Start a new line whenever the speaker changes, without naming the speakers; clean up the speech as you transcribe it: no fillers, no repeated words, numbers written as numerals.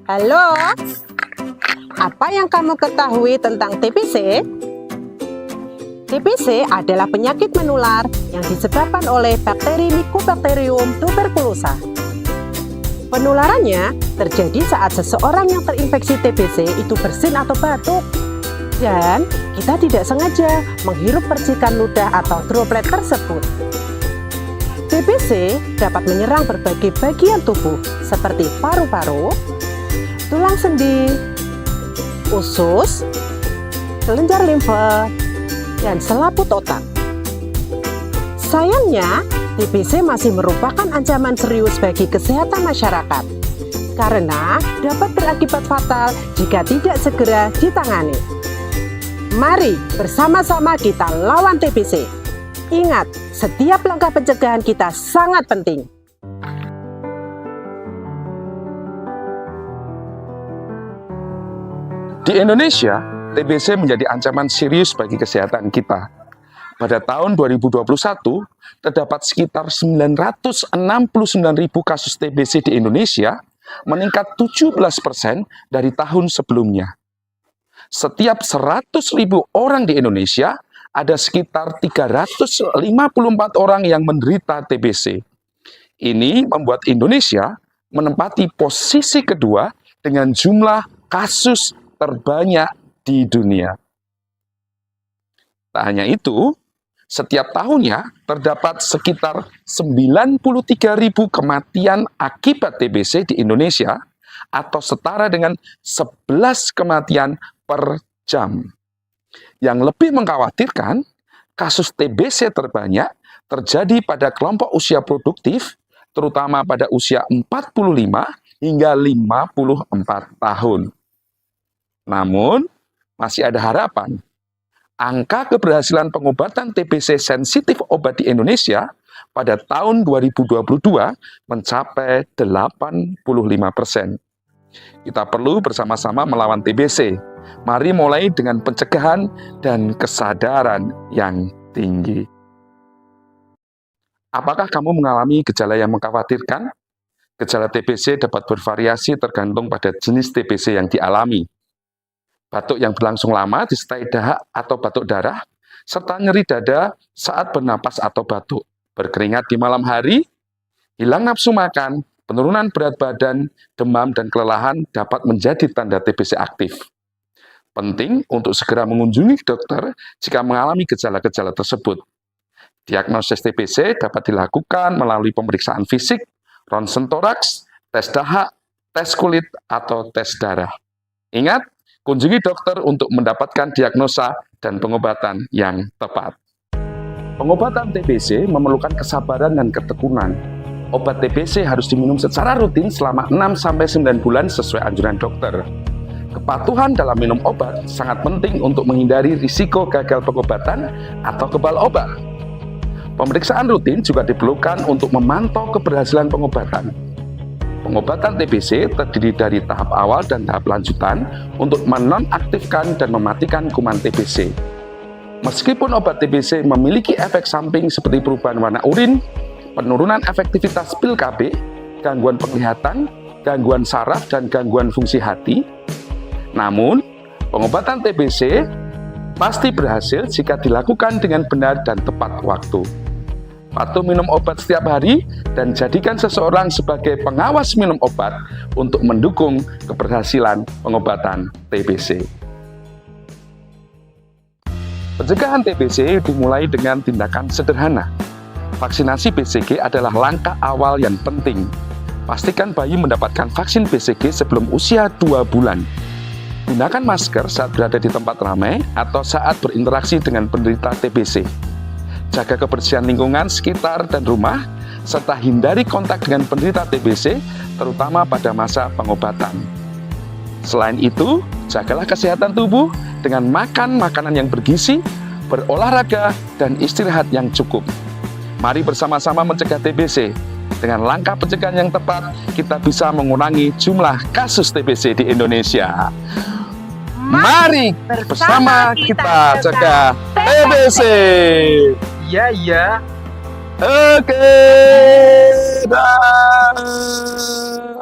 Halo, apa yang kamu ketahui tentang TBC? TBC adalah penyakit menular yang disebabkan oleh bakteri Mycobacterium tuberculosis. Penularannya terjadi saat seseorang yang terinfeksi TBC itu bersin atau batuk, dan kita tidak sengaja menghirup percikan ludah atau droplet tersebut. TBC dapat menyerang berbagai bagian tubuh seperti paru-paru, tulang sendi, usus, kelenjar limfa, dan selaput otak. Sayangnya, TBC masih merupakan ancaman serius bagi kesehatan masyarakat karena dapat berakibat fatal jika tidak segera ditangani. Mari bersama-sama kita lawan TBC. Ingat, setiap langkah pencegahan kita sangat penting.
Di Indonesia, TBC menjadi ancaman serius bagi kesehatan kita. Pada tahun 2021, terdapat sekitar 969.000 kasus TBC di Indonesia, meningkat 17% dari tahun sebelumnya. Setiap 100.000 orang di Indonesia, ada sekitar 354 orang yang menderita TBC. Ini membuat Indonesia menempati posisi kedua dengan jumlah kasus terbanyak di dunia. Tak hanya itu, setiap tahunnya terdapat sekitar 93.000 kematian akibat TBC di Indonesia atau setara dengan 11 kematian per jam. Yang lebih mengkhawatirkan, kasus TBC terbanyak terjadi pada kelompok usia produktif, terutama pada usia 45 hingga 54 tahun. Namun, masih ada harapan. Angka keberhasilan pengobatan TBC sensitif obat di Indonesia pada tahun 2022 mencapai 85%. Kita perlu bersama-sama melawan TBC. Mari mulai dengan pencegahan dan kesadaran yang tinggi. Apakah kamu mengalami gejala yang mengkhawatirkan? Gejala TBC dapat bervariasi tergantung pada jenis TBC yang dialami. Batuk yang berlangsung lama disertai dahak atau batuk darah, serta nyeri dada saat bernapas atau batuk, berkeringat di malam hari, hilang nafsu makan, penurunan berat badan, demam, dan kelelahan dapat menjadi tanda TBC aktif. Penting untuk segera mengunjungi dokter jika mengalami gejala-gejala tersebut. Diagnosis TBC dapat dilakukan melalui pemeriksaan fisik, ronsen toraks, tes dahak, tes kulit, atau tes darah. Ingat, kunjungi dokter untuk mendapatkan diagnosa dan pengobatan yang tepat. Pengobatan TBC memerlukan kesabaran dan ketekunan. Obat TBC harus diminum secara rutin selama 6-9 bulan sesuai anjuran dokter. Kepatuhan dalam minum obat sangat penting untuk menghindari risiko gagal pengobatan atau kebal obat. Pemeriksaan rutin juga diperlukan untuk memantau keberhasilan pengobatan. Pengobatan TBC terdiri dari tahap awal dan tahap lanjutan untuk menonaktifkan dan mematikan kuman TBC. Meskipun obat TBC memiliki efek samping seperti perubahan warna urin, penurunan efektivitas pil KB, gangguan penglihatan, gangguan saraf, dan gangguan fungsi hati, namun pengobatan TBC pasti berhasil jika dilakukan dengan benar dan tepat waktu. Patuh minum obat setiap hari dan jadikan seseorang sebagai pengawas minum obat untuk mendukung keberhasilan pengobatan TBC. Pencegahan TBC dimulai dengan tindakan sederhana. Vaksinasi BCG adalah langkah awal yang penting. Pastikan bayi mendapatkan vaksin BCG sebelum usia 2 bulan. Gunakan masker saat berada di tempat ramai atau saat berinteraksi dengan penderita TBC. Jaga kebersihan lingkungan sekitar dan rumah, serta hindari kontak dengan penderita TBC, terutama pada masa pengobatan. Selain itu, jagalah kesehatan tubuh dengan makan makanan yang bergizi, berolahraga, dan istirahat yang cukup. Mari bersama-sama mencegah TBC. Dengan langkah pencegahan yang tepat, kita bisa mengurangi jumlah kasus TBC di Indonesia. Mari bersama kita cegah TBC.
Iya, iya.
Oke. Dah.